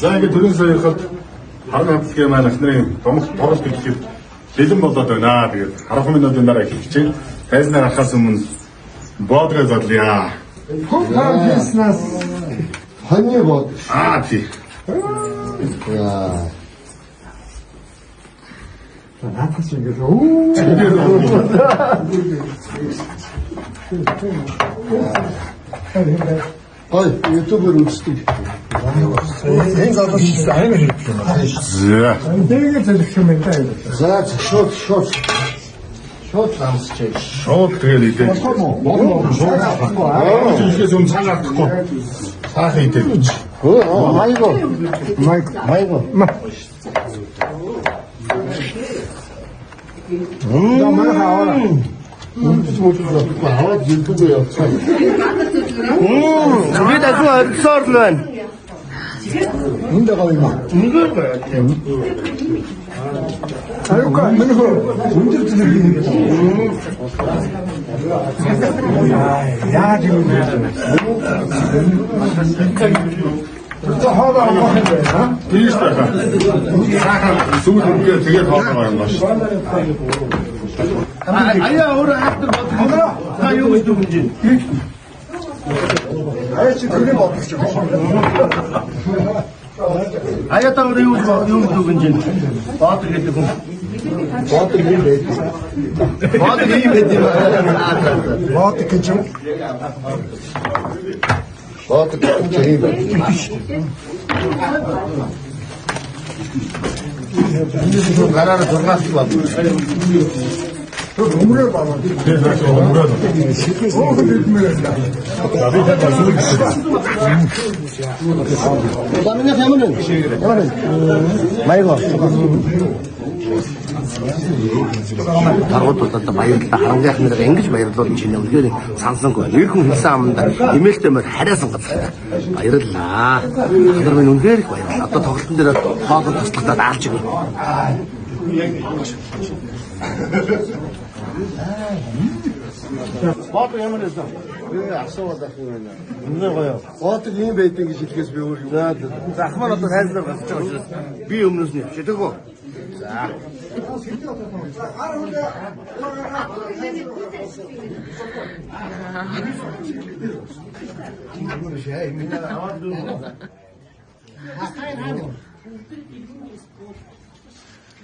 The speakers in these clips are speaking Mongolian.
За ингэ төрийн саяхад харан хавцгийн маань ахнарын тоглолт гэхэд бэлэн болоод байна. Тэгээд 10 минутын дараа эхэлчихэ. Тайзнаар харахаас өмнө боодгоо задлаа. бизнес хоньны бод. Тий. Яа. Наатас ингэж ой, ютубер үздэг. Энэ залуу сайн хэлж байна. За. Тэгээд зэрэг юм байна. За, шууд амсчээ. Шууд тэгэл идэх. Жишээс өмнө цаг алдахгүй. Цаахан идэх. Майго. 우리 다 썰면. 문제가 있나? 아유까 문제가 야 지금 하다 안 먹는데, 비슷하다. 숨을 들게 되게 더 나가는 맛이. 아니야, 오늘 학들 나 여기 좀 이제. 아저씨 그림 없으시죠? 아야 땅으로 여기 좀 이제. 어떻게 되고? 어떻게 매지? 어떻게 매지? 어떻게 좀? 어떻게 제일 나라를 정말 좋아. 너무나 많아. 그다음에 해면은 마이거. 다른 것도 마이를 다 하는 게 아니라 앵기지 마이를 또 진행 의견이 상승 거. 이렇게 hilsaamda 이메일 때문에 хайрасан гацдаг. Баярлаа. 그러면 үнээр их баярлаа. Одоо тоглолтын дээр хоолой туслахтаа даалж өгнө. Бод ямар байсан? Би асууад байх юм байна. Үнэ гоё. 어떻게 ийм байдаг гэж хэлгээс би өөр юм. За ахмаар одоо хайрлаар гарч байгаа учраас би өмнөөс нь шидээгөө. За.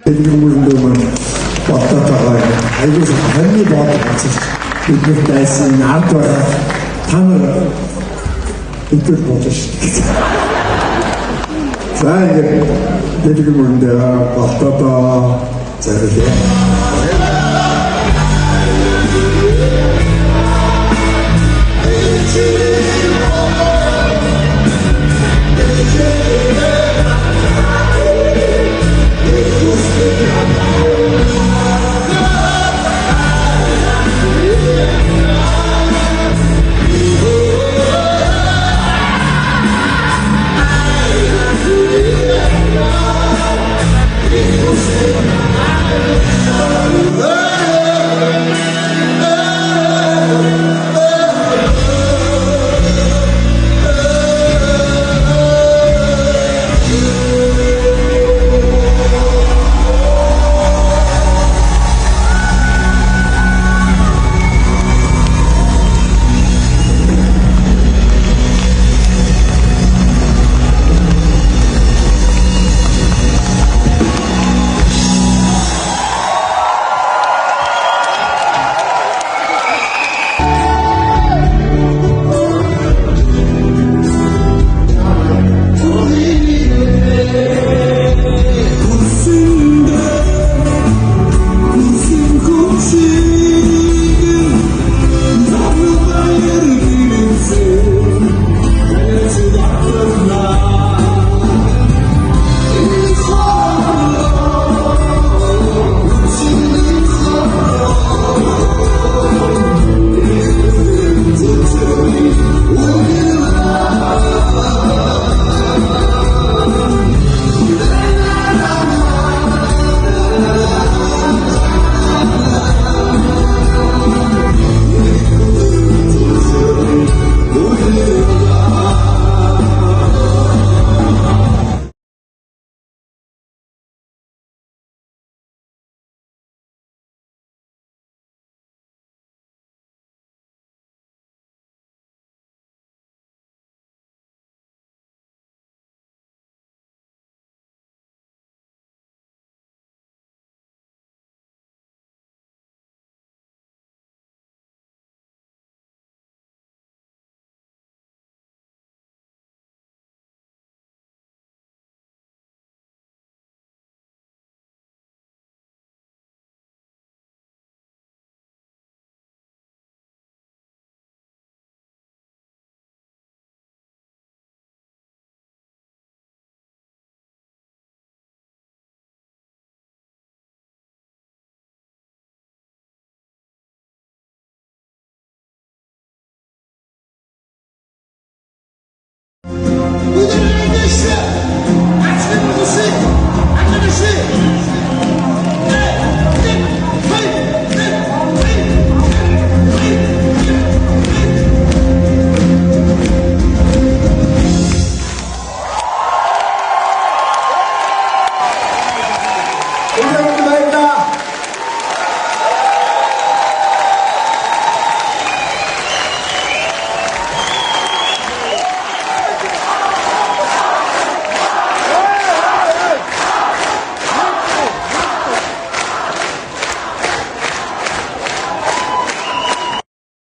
대중물로만 왔다다가 알고서 많이 봐왔지. 이렇게 해서 나한테 당을 이끌 못했습니다. 자, 이제 대중물로 왔다다 자, 이렇게.